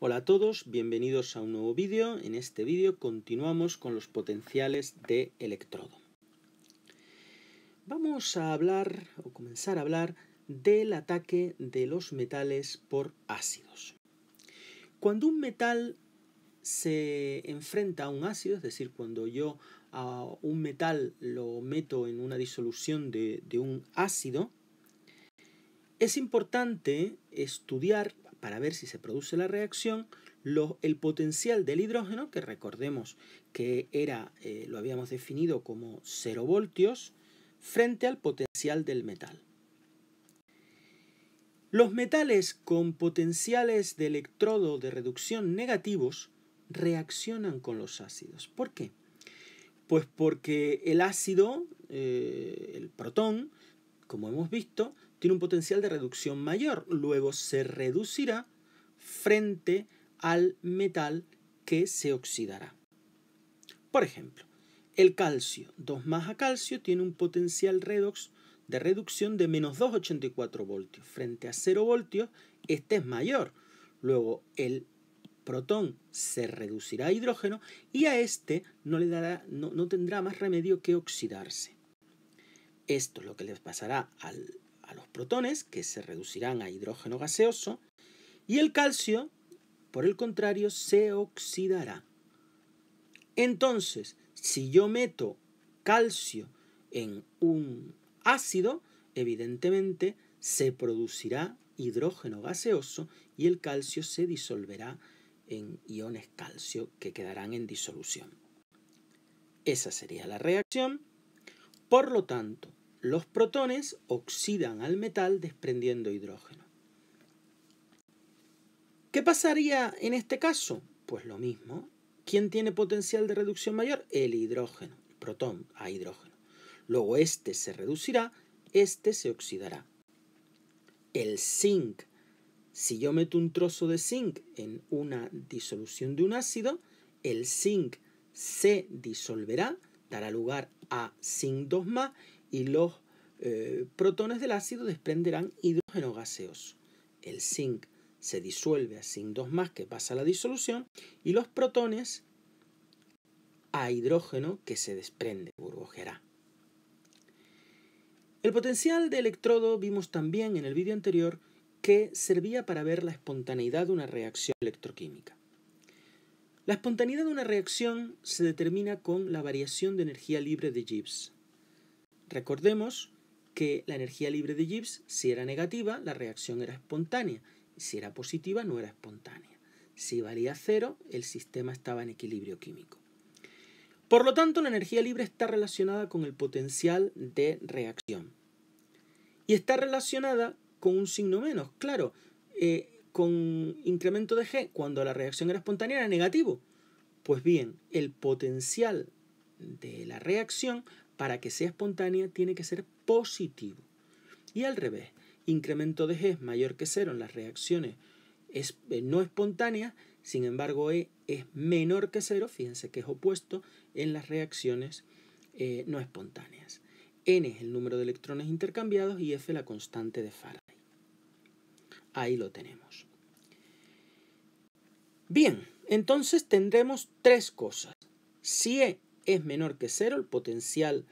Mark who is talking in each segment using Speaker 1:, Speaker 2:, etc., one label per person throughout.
Speaker 1: Hola a todos, bienvenidos a un nuevo vídeo. En este vídeo continuamos con los potenciales de electrodo. Vamos a comenzar a hablar del ataque de los metales por ácidos. Cuando un metal se enfrenta a un ácido, es decir, cuando yo a un metal lo meto en una disolución de un ácido, es importante estudiar, para ver si se produce la reacción, el potencial del hidrógeno, que recordemos que lo habíamos definido como 0 voltios, frente al potencial del metal. Los metales con potenciales de electrodo de reducción negativos reaccionan con los ácidos. ¿Por qué? Pues porque el ácido, el protón, como hemos visto, tiene un potencial de reducción mayor, luego se reducirá frente al metal que se oxidará. Por ejemplo, el calcio, 2 más a calcio, tiene un potencial de reducción de menos 2,84 voltios. Frente a 0 voltios, este es mayor. Luego, el protón se reducirá a hidrógeno y a este no tendrá más remedio que oxidarse. Esto es lo que les pasará a los protones, que se reducirán a hidrógeno gaseoso, y el calcio, por el contrario, se oxidará. Entonces, si yo meto calcio en un ácido, evidentemente se producirá hidrógeno gaseoso y el calcio se disolverá en iones calcio que quedarán en disolución. Esa sería la reacción. Por lo tanto, los protones oxidan al metal desprendiendo hidrógeno. ¿Qué pasaría en este caso? Pues lo mismo. ¿Quién tiene potencial de reducción mayor? El hidrógeno, el protón a hidrógeno. Luego este se reducirá, este se oxidará. El zinc, si yo meto un trozo de zinc en una disolución de un ácido, el zinc se disolverá, dará lugar a zinc 2+, y los protones del ácido desprenderán hidrógeno gaseoso. El zinc se disuelve a zinc 2+, que pasa a la disolución, y los protones a hidrógeno que se desprende, burbujeará. El potencial de electrodo vimos también en el vídeo anterior que servía para ver la espontaneidad de una reacción electroquímica. La espontaneidad de una reacción se determina con la variación de energía libre de Gibbs. Recordemos que la energía libre de Gibbs, si era negativa, la reacción era espontánea, y si era positiva, no era espontánea. Si valía 0, el sistema estaba en equilibrio químico. Por lo tanto, la energía libre está relacionada con el potencial de reacción. Y está relacionada con un signo menos. Claro, con incremento de G, cuando la reacción era espontánea, era negativo. Pues bien, el potencial de la reacción, para que sea espontánea, tiene que ser positivo. Y al revés, incremento de G es mayor que 0 en las reacciones no espontáneas, sin embargo E es menor que 0, fíjense que es opuesto en las reacciones no espontáneas. N es el número de electrones intercambiados y F la constante de Faraday. Ahí lo tenemos. Bien, entonces tendremos tres cosas. Si E es menor que 0, el potencial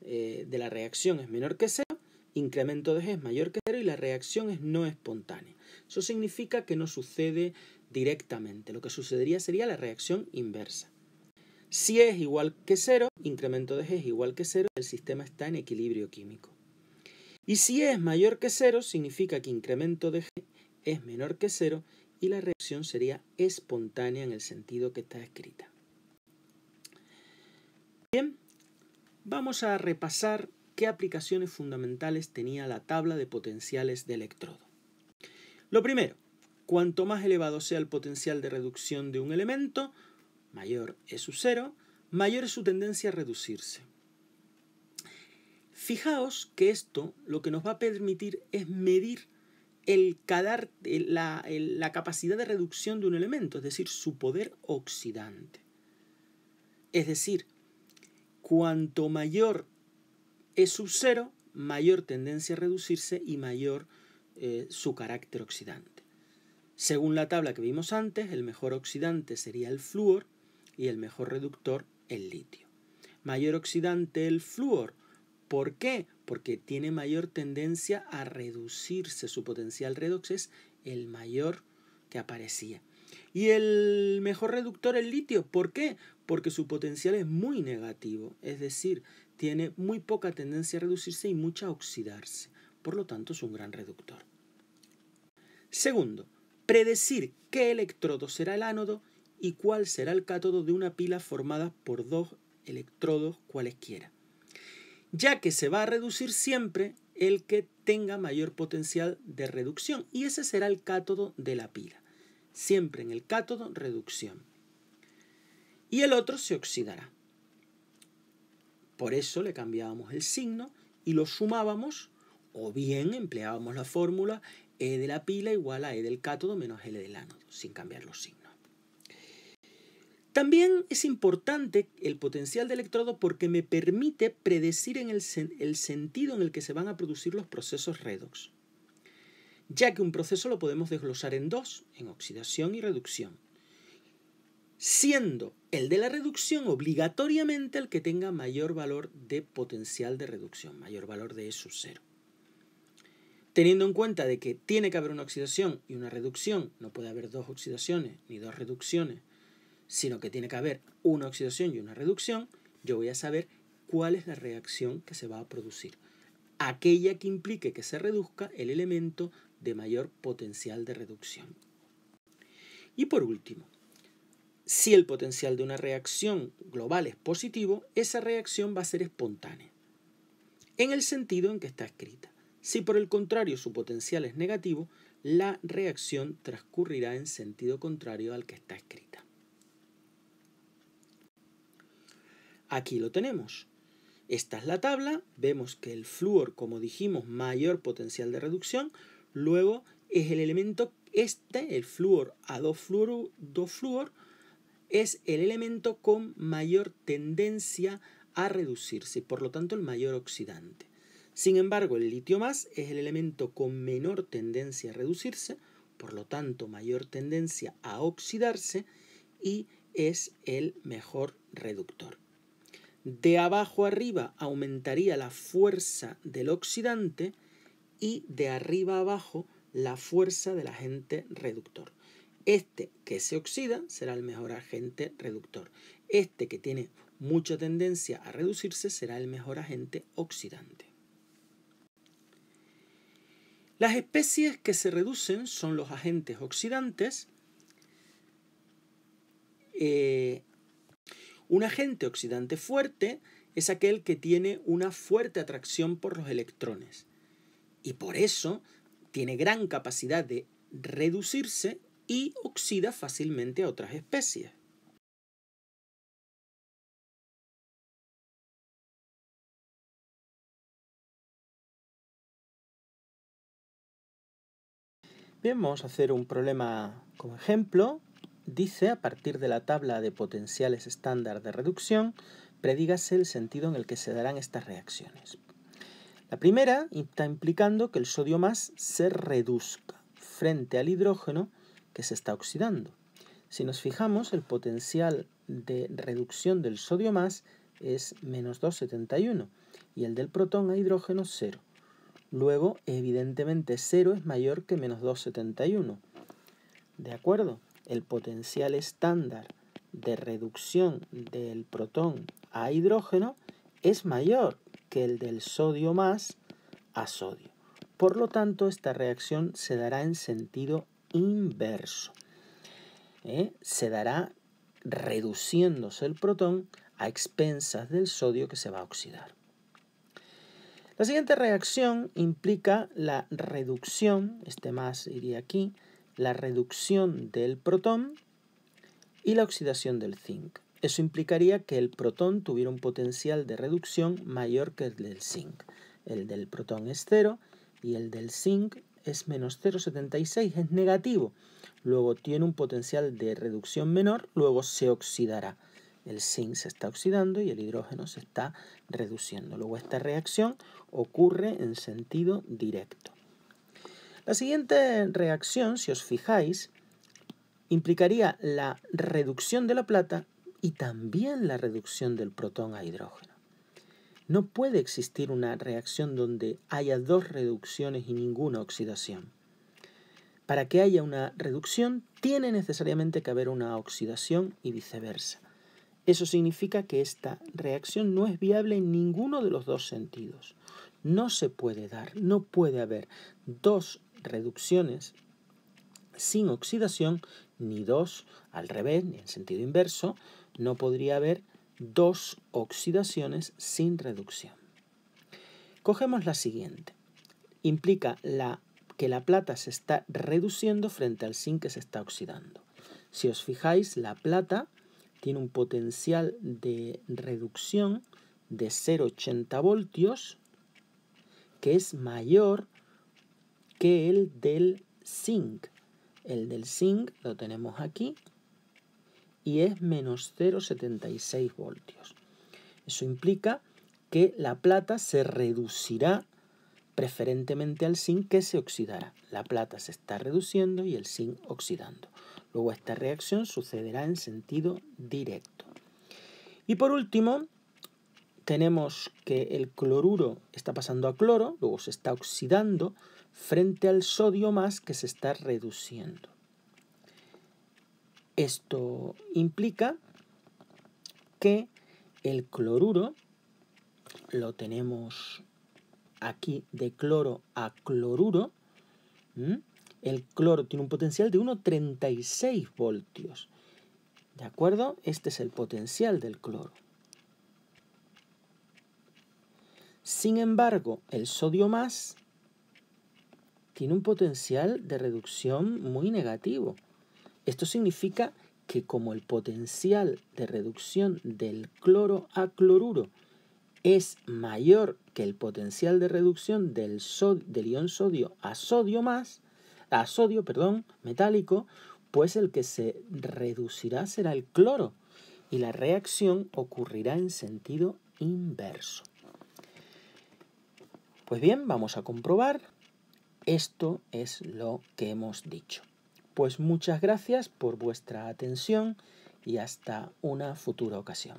Speaker 1: de la reacción es menor que 0, incremento de G es mayor que 0 y la reacción es no espontánea. Eso significa que no sucede directamente. Lo que sucedería sería la reacción inversa. Si E es igual que 0, incremento de G es igual que 0, el sistema está en equilibrio químico. Y si E es mayor que 0, significa que incremento de G es menor que 0 y la reacción sería espontánea en el sentido que está escrita. Bien, vamos a repasar qué aplicaciones fundamentales tenía la tabla de potenciales de electrodo. Lo primero, cuanto más elevado sea el potencial de reducción de un elemento, mayor es su 0, mayor es su tendencia a reducirse. Fijaos que esto lo que nos va a permitir es medir la capacidad de reducción de un elemento, es decir, su poder oxidante. Es decir, cuanto mayor es su 0, mayor tendencia a reducirse y mayor su carácter oxidante. Según la tabla que vimos antes, el mejor oxidante sería el flúor y el mejor reductor el litio. Mayor oxidante el flúor. ¿Por qué? Porque tiene mayor tendencia a reducirse. Su potencial redox es el mayor que aparecía. Y el mejor reductor el litio. ¿Por qué? Porque su potencial es muy negativo. Es decir, tiene muy poca tendencia a reducirse y mucha a oxidarse. Por lo tanto, es un gran reductor. Segundo, predecir qué electrodo será el ánodo y cuál será el cátodo de una pila formada por dos electrodos cualesquiera, ya que se va a reducir siempre el que tenga mayor potencial de reducción, y ese será el cátodo de la pila. Siempre en el cátodo, reducción. Y el otro se oxidará. Por eso le cambiábamos el signo y lo sumábamos, o bien empleábamos la fórmula E de la pila igual a E del cátodo menos L del ánodo, sin cambiar los signos. También es importante el potencial de electrodo porque me permite predecir en el sentido en el que se van a producir los procesos redox, ya que un proceso lo podemos desglosar en dos, en oxidación y reducción, siendo el de la reducción obligatoriamente el que tenga mayor valor de potencial de reducción, mayor valor de E sub 0. Teniendo en cuenta de que tiene que haber una oxidación y una reducción, no puede haber dos oxidaciones ni dos reducciones, sino que tiene que haber una oxidación y una reducción, yo voy a saber cuál es la reacción que se va a producir. Aquella que implique que se reduzca el elemento de mayor potencial de reducción. Y por último, si el potencial de una reacción global es positivo, esa reacción va a ser espontánea, en el sentido en que está escrita. Si por el contrario su potencial es negativo, la reacción transcurrirá en sentido contrario al que está escrita. Aquí lo tenemos. Esta es la tabla. Vemos que el flúor, como dijimos, mayor potencial de reducción. Luego es el elemento el flúor A2-fluor, es el elemento con mayor tendencia a reducirse y por lo tanto el mayor oxidante. Sin embargo, el litio más es el elemento con menor tendencia a reducirse, por lo tanto mayor tendencia a oxidarse y es el mejor reductor. De abajo a arriba aumentaría la fuerza del oxidante y de arriba a abajo la fuerza del agente reductor. Este que se oxida será el mejor agente reductor. Este que tiene mucha tendencia a reducirse será el mejor agente oxidante. Las especies que se reducen son los agentes oxidantes. Un agente oxidante fuerte es aquel que tiene una fuerte atracción por los electrones y por eso tiene gran capacidad de reducirse y oxida fácilmente a otras especies. Bien, vamos a hacer un problema como ejemplo. Dice, a partir de la tabla de potenciales estándar de reducción, predígase el sentido en el que se darán estas reacciones. La primera está implicando que el sodio más se reduzca frente al hidrógeno que se está oxidando. Si nos fijamos, el potencial de reducción del sodio más es menos 2,71 y el del protón a hidrógeno 0. Luego, evidentemente, 0 es mayor que menos 2,71. ¿De acuerdo? El potencial estándar de reducción del protón a hidrógeno es mayor que el del sodio más a sodio. Por lo tanto, esta reacción se dará en sentido inverso. Se dará reduciéndose el protón a expensas del sodio que se va a oxidar. La siguiente reacción implica la reducción, este más iría aquí, la reducción del protón y la oxidación del zinc. Eso implicaría que el protón tuviera un potencial de reducción mayor que el del zinc. El del protón es 0 y el del zinc es menos 0,76, es negativo. Luego tiene un potencial de reducción menor, luego se oxidará. El zinc se está oxidando y el hidrógeno se está reduciendo. Luego esta reacción ocurre en sentido directo. La siguiente reacción, si os fijáis, implicaría la reducción de la plata y también la reducción del protón a hidrógeno. No puede existir una reacción donde haya dos reducciones y ninguna oxidación. Para que haya una reducción, tiene necesariamente que haber una oxidación y viceversa. Eso significa que esta reacción no es viable en ninguno de los dos sentidos. No se puede dar, no puede haber dos reducciones sin oxidación, ni dos al revés, ni en sentido inverso. No podría haber dos oxidaciones sin reducción. Cogemos la siguiente. Implica que la plata se está reduciendo frente al zinc que se está oxidando. Si os fijáis, la plata tiene un potencial de reducción de 0,80 voltios, que es mayor que el del zinc. El del zinc lo tenemos aquí y es menos 0,76 voltios. Eso implica que la plata se reducirá preferentemente al zinc, que se oxidará. La plata se está reduciendo y el zinc oxidando. Luego esta reacción sucederá en sentido directo. Y por último, tenemos que el cloruro está pasando a cloro, luego se está oxidando frente al sodio más, que se está reduciendo. Esto implica que el cloruro lo tenemos aquí de cloro a cloruro. El cloro tiene un potencial de 1,36 voltios. ¿De acuerdo? Este es el potencial del cloro. Sin embargo, el sodio más tiene un potencial de reducción muy negativo. Esto significa que como el potencial de reducción del cloro a cloruro es mayor que el potencial de reducción del ion sodio a sodio metálico, pues el que se reducirá será el cloro y la reacción ocurrirá en sentido inverso. Pues bien, vamos a comprobar. Esto es lo que hemos dicho. Pues muchas gracias por vuestra atención y hasta una futura ocasión.